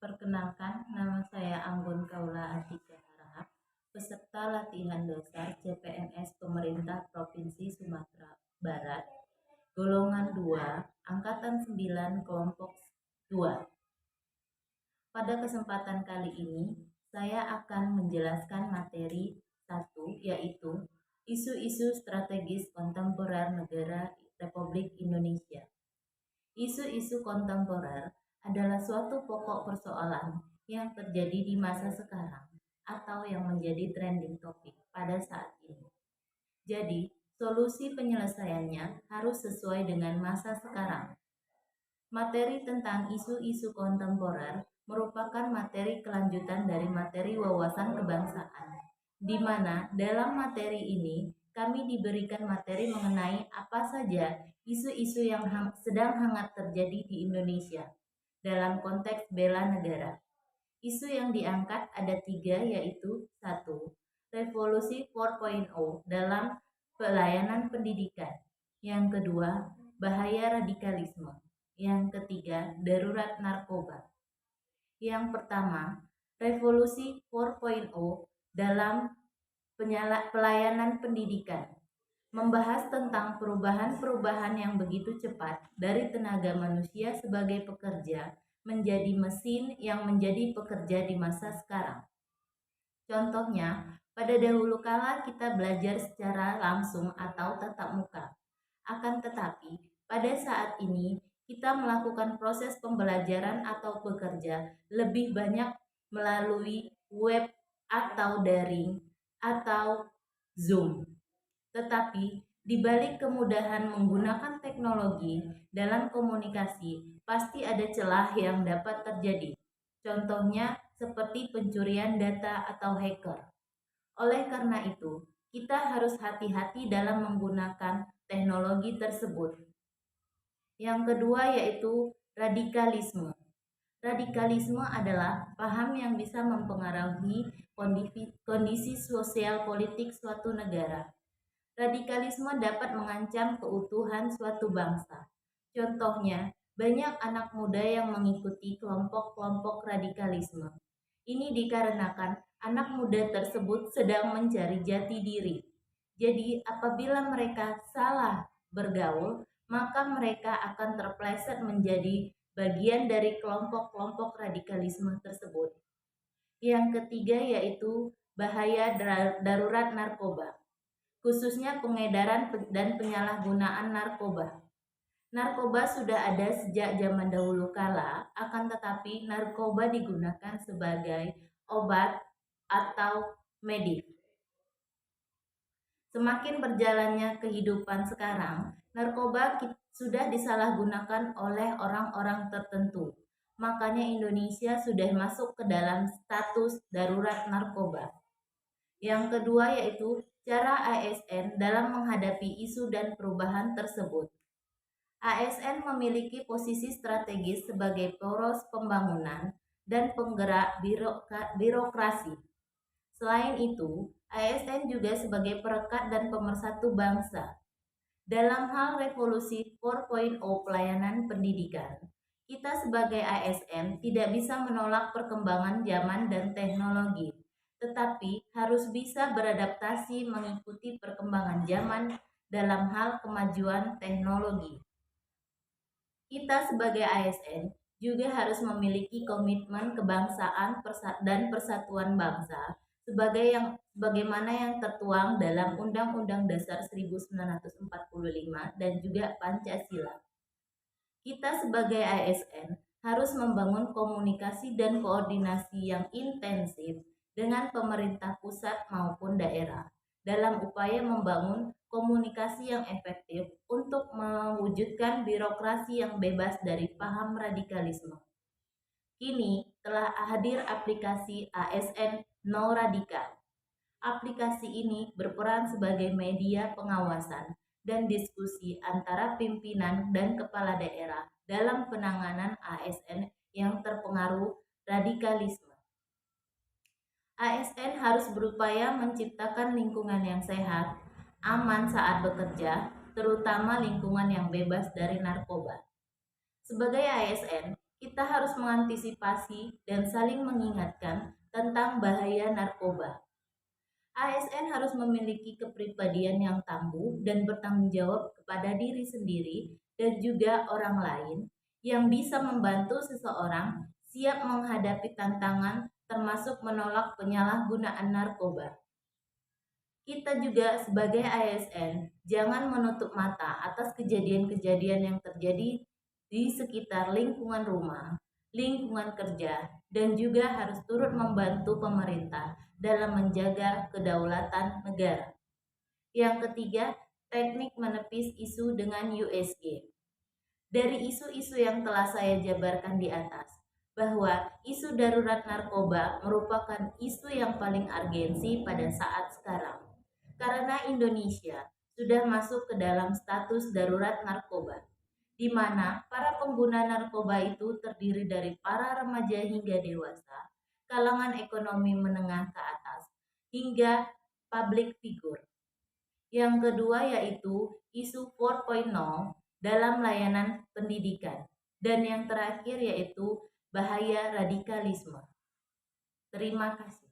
Perkenalkan, nama saya Anggun Kaula Atika Harahap, peserta latihan dasar CPNS Pemerintah Provinsi Sumatera Barat, golongan 2, Angkatan 9, kelompok 2. Pada kesempatan kali ini, saya akan menjelaskan materi 1, yaitu isu-isu strategis kontemporer negara Republik Indonesia. Isu-isu kontemporer adalah suatu pokok persoalan yang terjadi di masa sekarang atau yang menjadi trending topik pada saat ini. Jadi, solusi penyelesaiannya harus sesuai dengan masa sekarang. Materi tentang isu-isu kontemporer merupakan materi kelanjutan dari materi wawasan kebangsaan, di mana dalam materi ini kami diberikan materi mengenai apa saja isu-isu yang sedang hangat terjadi di Indonesia dalam konteks bela negara. Isu yang diangkat ada 3, yaitu 1. Revolusi 4.0 dalam pelayanan pendidikan. Yang kedua, bahaya radikalisme. Yang ketiga, darurat narkoba. Yang pertama, revolusi 4.0 dalam pelayanan pendidikan. Membahas tentang perubahan-perubahan yang begitu cepat dari tenaga manusia sebagai pekerja menjadi mesin yang menjadi pekerja di masa sekarang. Contohnya, pada dahulu kala kita belajar secara langsung atau tatap muka. Akan tetapi, pada saat ini kita melakukan proses pembelajaran atau bekerja lebih banyak melalui web atau daring atau Zoom. Tetapi, di balik kemudahan menggunakan teknologi dalam komunikasi, pasti ada celah yang dapat terjadi. Contohnya seperti pencurian data atau hacker. Oleh karena itu, kita harus hati-hati dalam menggunakan teknologi tersebut. Yang kedua yaitu radikalisme. Radikalisme adalah paham yang bisa mempengaruhi kondisi sosial politik suatu negara. Radikalisme dapat mengancam keutuhan suatu bangsa. Contohnya, banyak anak muda yang mengikuti kelompok-kelompok radikalisme. Ini dikarenakan anak muda tersebut sedang mencari jati diri. Jadi, apabila mereka salah bergaul, maka mereka akan terpleset menjadi bagian dari kelompok-kelompok radikalisme tersebut. Yang ketiga yaitu bahaya darurat narkoba, khususnya pengedaran dan penyalahgunaan narkoba. Narkoba sudah ada sejak zaman dahulu kala, akan tetapi narkoba digunakan sebagai obat atau medis. Semakin berjalannya kehidupan sekarang, narkoba sudah disalahgunakan oleh orang-orang tertentu. Makanya Indonesia sudah masuk ke dalam status darurat narkoba. Yang kedua yaitu cara ASN dalam menghadapi isu dan perubahan tersebut. ASN memiliki posisi strategis sebagai poros pembangunan dan penggerak birokrasi. Selain itu, ASN juga sebagai perekat dan pemersatu bangsa. Dalam hal revolusi 4.0 pelayanan pendidikan, kita sebagai ASN tidak bisa menolak perkembangan zaman dan teknologi, tetapi harus bisa beradaptasi mengikuti perkembangan zaman dalam hal kemajuan teknologi. Kita sebagai ASN juga harus memiliki komitmen kebangsaan dan persatuan bangsa sebagaimana yang tertuang dalam Undang-Undang Dasar 1945 dan juga Pancasila. Kita sebagai ASN harus membangun komunikasi dan koordinasi yang intensif dengan pemerintah pusat maupun daerah dalam upaya membangun komunikasi yang efektif untuk mewujudkan birokrasi yang bebas dari paham radikalisme. Kini telah hadir aplikasi ASN No Radikal. Aplikasi ini berperan sebagai media pengawasan dan diskusi antara pimpinan dan kepala daerah dalam penanganan ASN yang terpengaruh radikalisme. ASN harus berupaya menciptakan lingkungan yang sehat, aman saat bekerja, terutama lingkungan yang bebas dari narkoba. Sebagai ASN, kita harus mengantisipasi dan saling mengingatkan tentang bahaya narkoba. ASN harus memiliki kepribadian yang tangguh dan bertanggung jawab kepada diri sendiri dan juga orang lain yang bisa membantu seseorang siap menghadapi tantangan termasuk menolak penyalahgunaan narkoba. Kita juga sebagai ASN jangan menutup mata atas kejadian-kejadian yang terjadi di sekitar lingkungan rumah, lingkungan kerja, dan juga harus turut membantu pemerintah dalam menjaga kedaulatan negara. Yang ketiga, teknik menepis isu dengan USG. Dari isu-isu yang telah saya jabarkan di atas, bahwa isu darurat narkoba merupakan isu yang paling urgensi pada saat sekarang. Karena Indonesia sudah masuk ke dalam status darurat narkoba, di mana para pengguna narkoba itu terdiri dari para remaja hingga dewasa, kalangan ekonomi menengah ke atas, hingga public figure. Yang kedua yaitu isu 4.0 dalam layanan pendidikan. Dan yang terakhir yaitu bahaya radikalisme. Terima kasih.